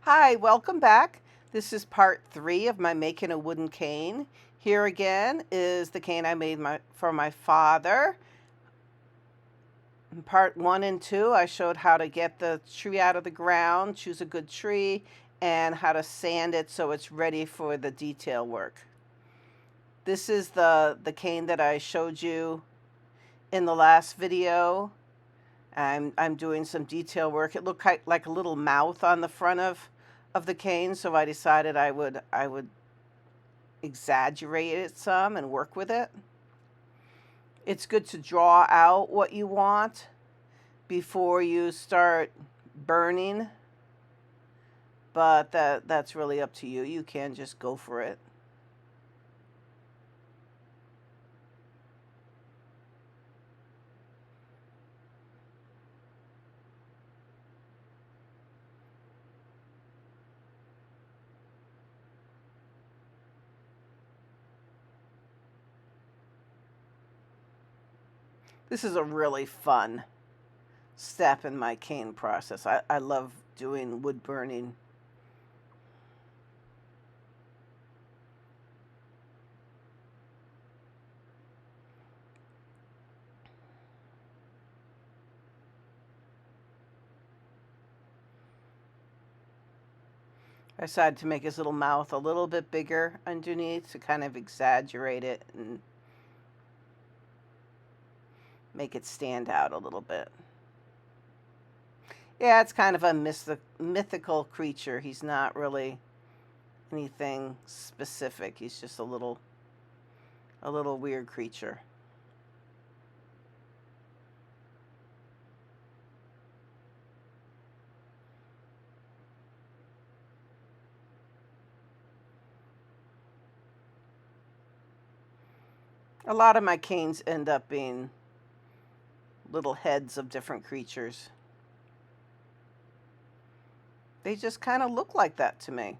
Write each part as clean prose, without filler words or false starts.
Hi, welcome back. This is part 3 of my making a wooden cane. Here again is the cane I made for my father. In part 1 and 2, I showed how to get the tree out of the ground, choose a good tree, and how to sand it so it's ready for the detail work. This is the cane that I showed you in the last video. I'm doing some detail work. It looked like a little mouth on the front of the cane, so I decided I would exaggerate it some and work with it. It's good to draw out what you want before you start burning, but that's really up to you. You can just go for it. This is a really fun step in my cane process. I love doing wood burning. I decided to make his little mouth a little bit bigger underneath to kind of exaggerate it and make it stand out a little bit. Yeah, it's kind of a mythical creature. He's not really anything specific. He's just a little weird creature. A lot of my canes end up being little heads of different creatures. They just kind of look like that to me.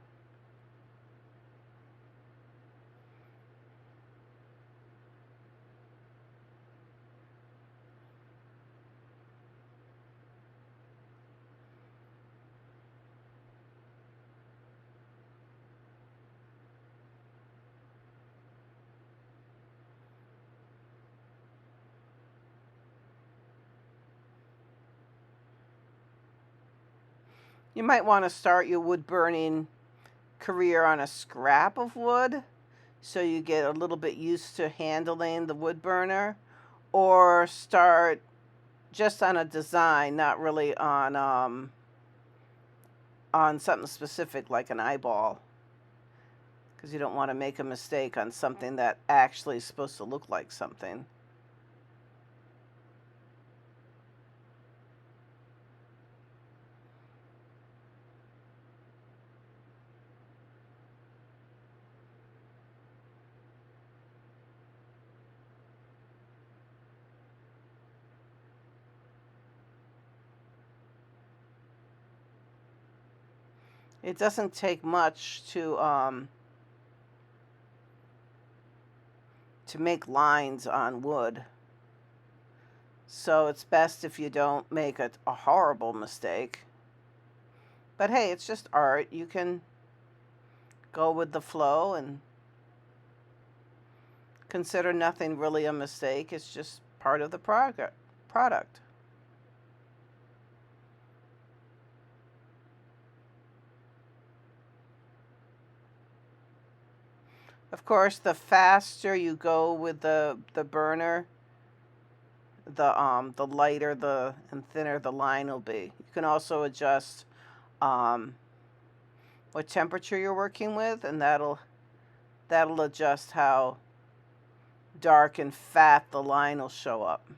You might want to start your wood burning career on a scrap of wood so you get a little bit used to handling the wood burner, or start just on a design, not really on something specific like an eyeball, because you don't want to make a mistake on something that actually is supposed to look like something. It doesn't take much to make lines on wood. So it's best if you don't make a horrible mistake. But hey, it's just art. You can go with the flow and consider nothing really a mistake. It's just part of the product. Of course, the faster you go with the burner, the lighter and thinner the line will be. You can also adjust what temperature you're working with, and that'll adjust how dark and fat the line will show up.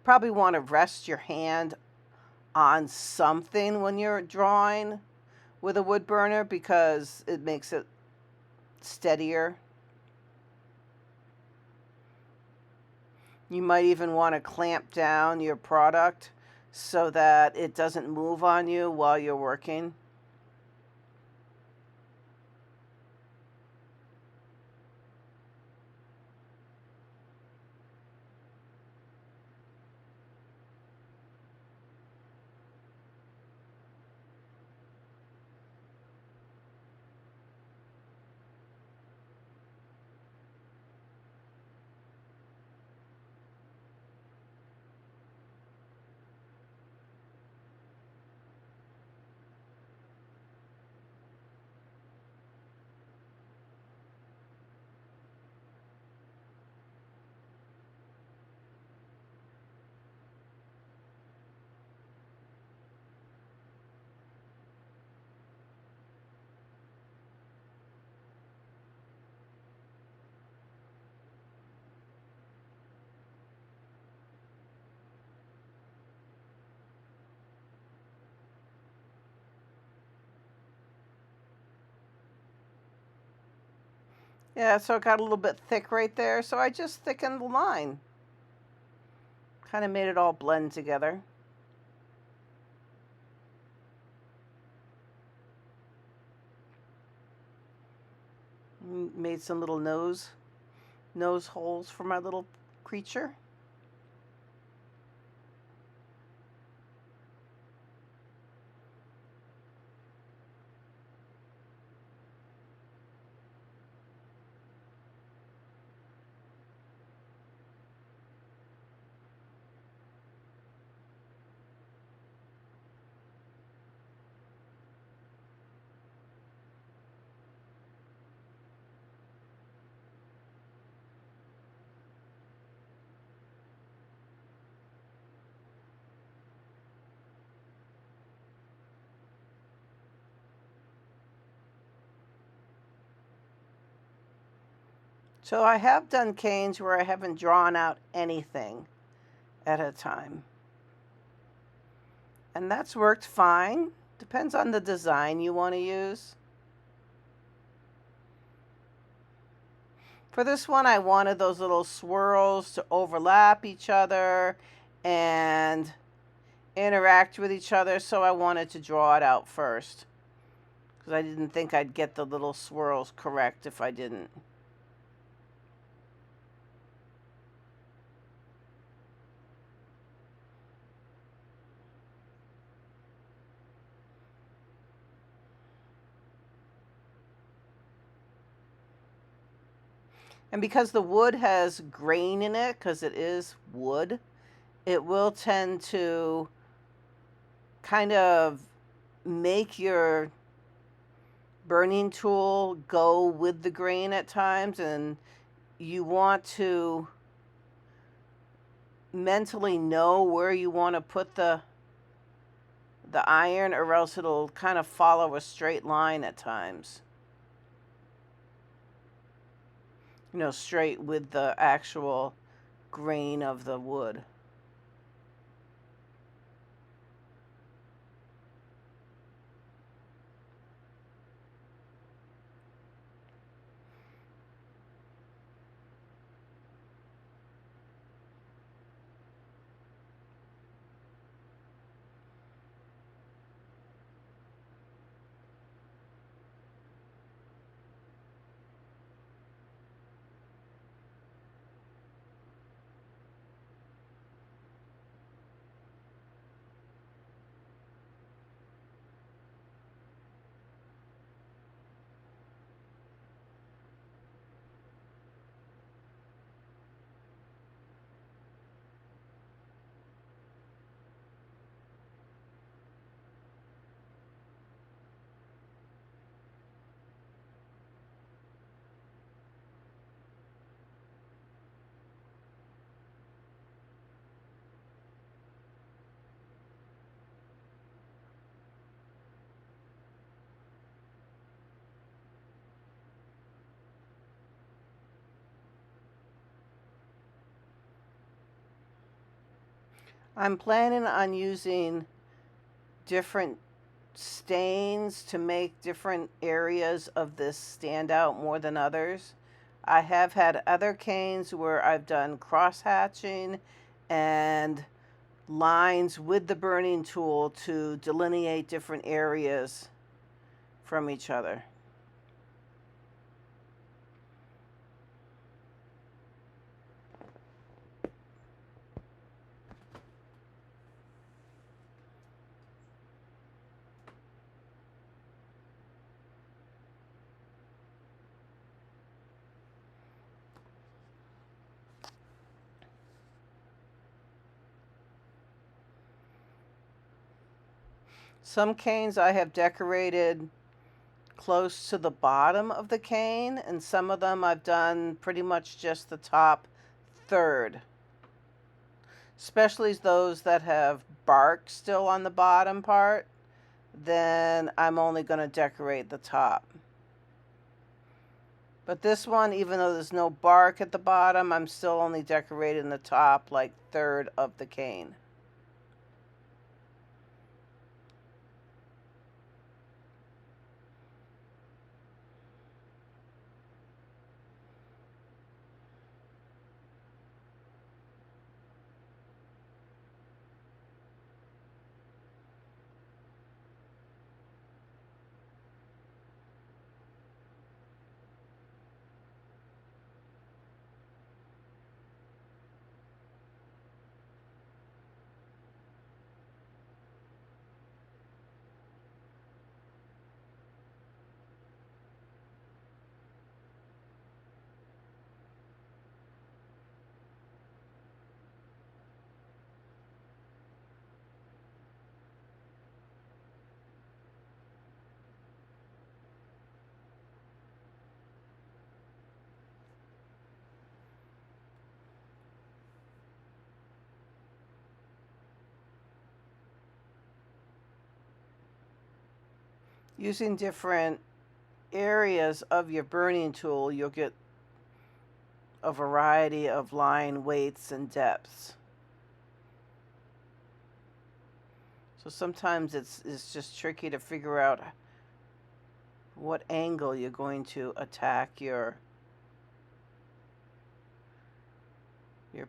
Probably want to rest your hand on something when you're drawing with a wood burner because it makes it steadier. You might even want to clamp down your product so that it doesn't move on you while you're working. Yeah, so it got a little bit thick right there, so I just thickened the line. Kind of made it all blend together. Made some little nose holes for my little creature. So I have done canes where I haven't drawn out anything at a time. And that's worked fine. Depends on the design you want to use. For this one, I wanted those little swirls to overlap each other and interact with each other, so I wanted to draw it out first, because I didn't think I'd get the little swirls correct if I didn't. And because the wood has grain in it, because it is wood, it will tend to kind of make your burning tool go with the grain at times, and you want to mentally know where you want to put the iron, or else it'll kind of follow a straight line at times. You know, straight with the actual grain of the wood. I'm planning on using different stains to make different areas of this stand out more than others. I have had other canes where I've done cross hatching and lines with the burning tool to delineate different areas from each other. Some canes I have decorated close to the bottom of the cane, and some of them I've done pretty much just the top third. Especially those that have bark still on the bottom part, then I'm only going to decorate the top. But this one, even though there's no bark at the bottom, I'm still only decorating the top, like third of the cane. Using different areas of your burning tool, you'll get a variety of line weights and depths. So sometimes it's just tricky to figure out what angle you're going to attack your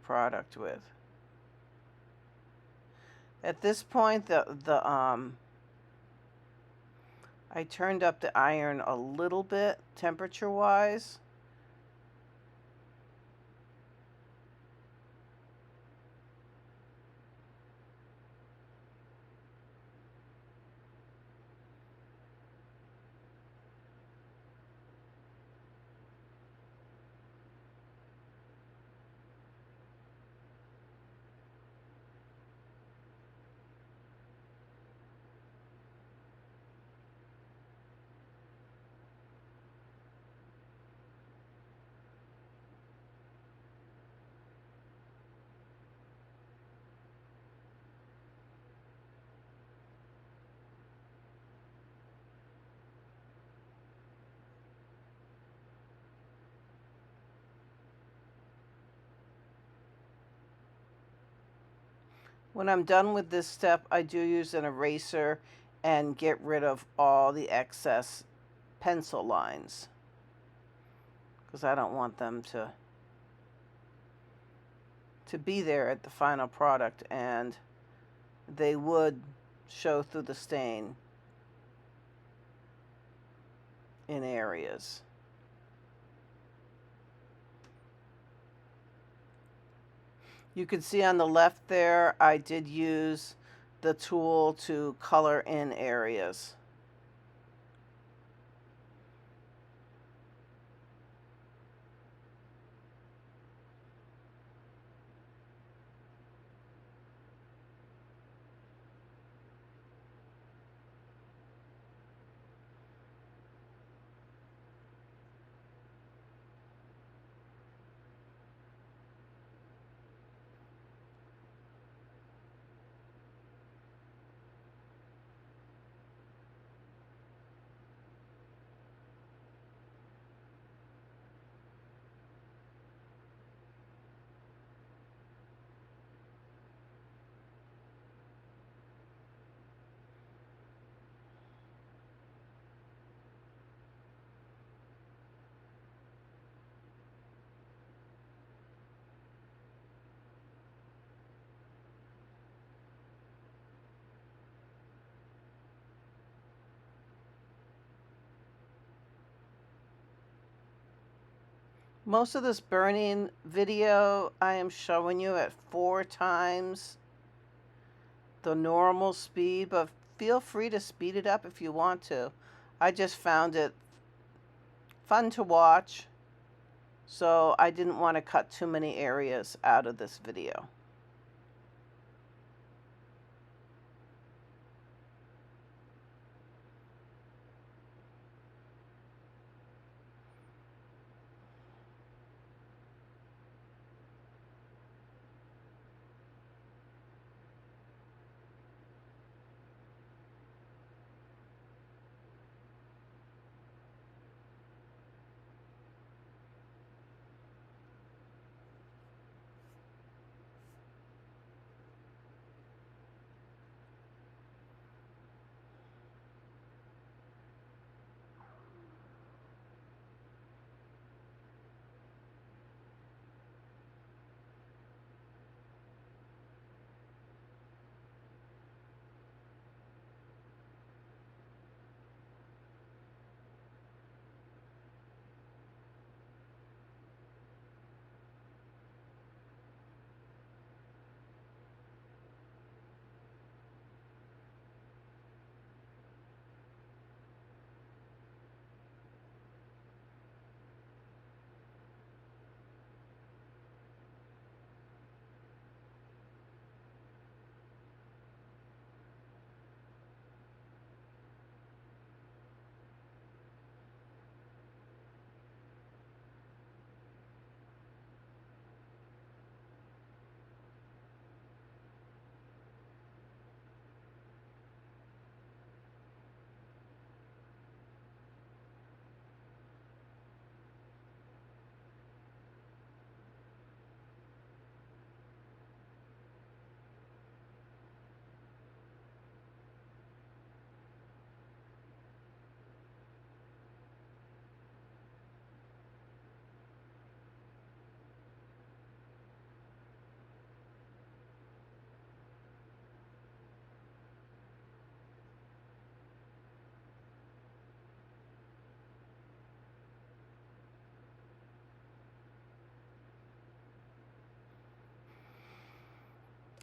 product with. At this point, I turned up the iron a little bit temperature-wise. When I'm done with this step, I do use an eraser and get rid of all the excess pencil lines, because I don't want them to be there at the final product, and they would show through the stain in areas. You can see on the left there, I did use the tool to color in areas. Most of this burning video I am showing you at 4 times the normal speed, but feel free to speed it up if you want to. I just found it fun to watch, so I didn't want to cut too many areas out of this video.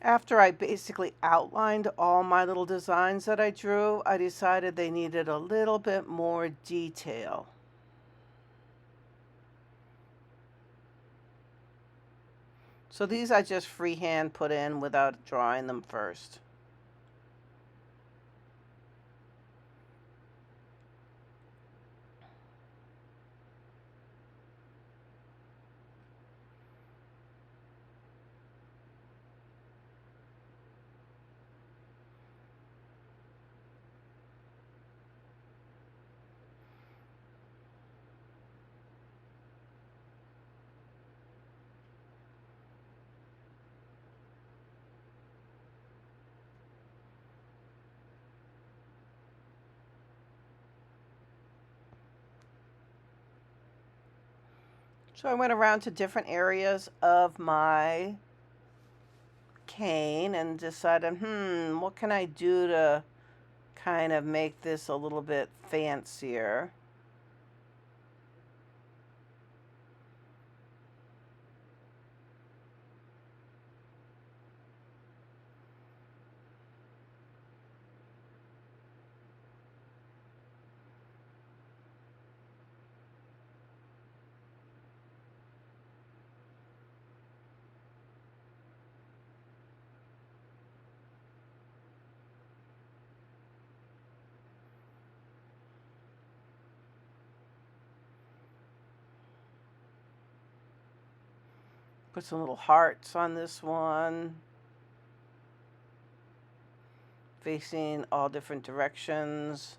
After I basically outlined all my little designs that I drew, I decided they needed a little bit more detail. So these I just freehand put in without drawing them first. So I went around to different areas of my cane and decided, what can I do to kind of make this a little bit fancier? Put some little hearts on this one, facing all different directions.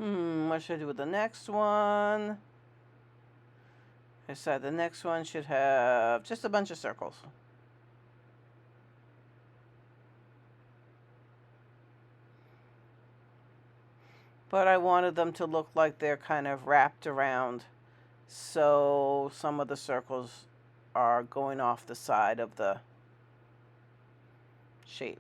What should I do with the next one? I said the next one should have just a bunch of circles. but I wanted them to look like they're kind of wrapped around, so some of the circles are going off the side of the shape.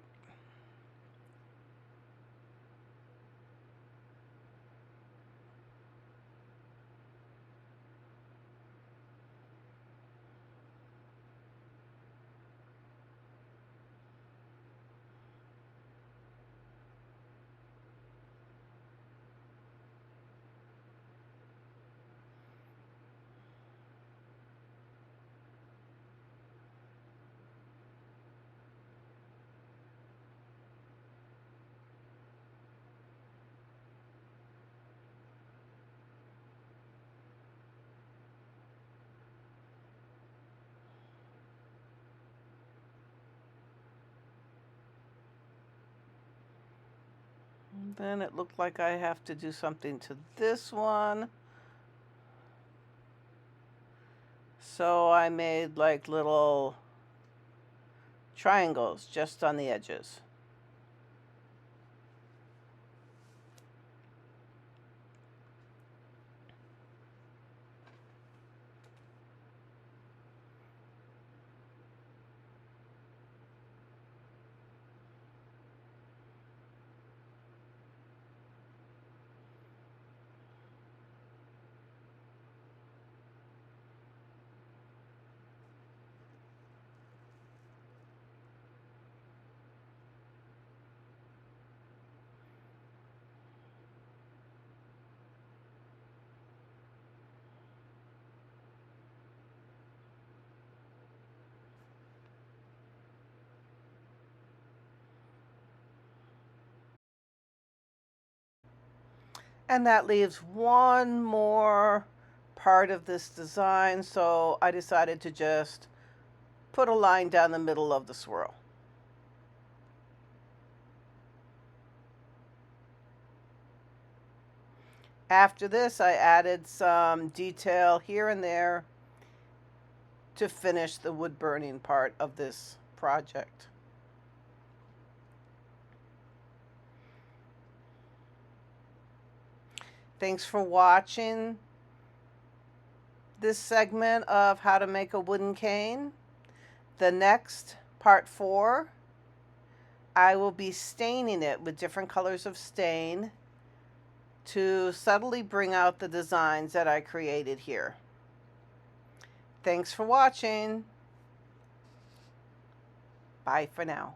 Then it looked like I have to do something to this one. So I made like little triangles just on the edges. And that leaves one more part of this design, so I decided to just put a line down the middle of the swirl. After this, I added some detail here and there to finish the wood burning part of this project. Thanks for watching this segment of how to make a wooden cane. The next, part 4, I will be staining it with different colors of stain to subtly bring out the designs that I created here. Thanks for watching. Bye for now.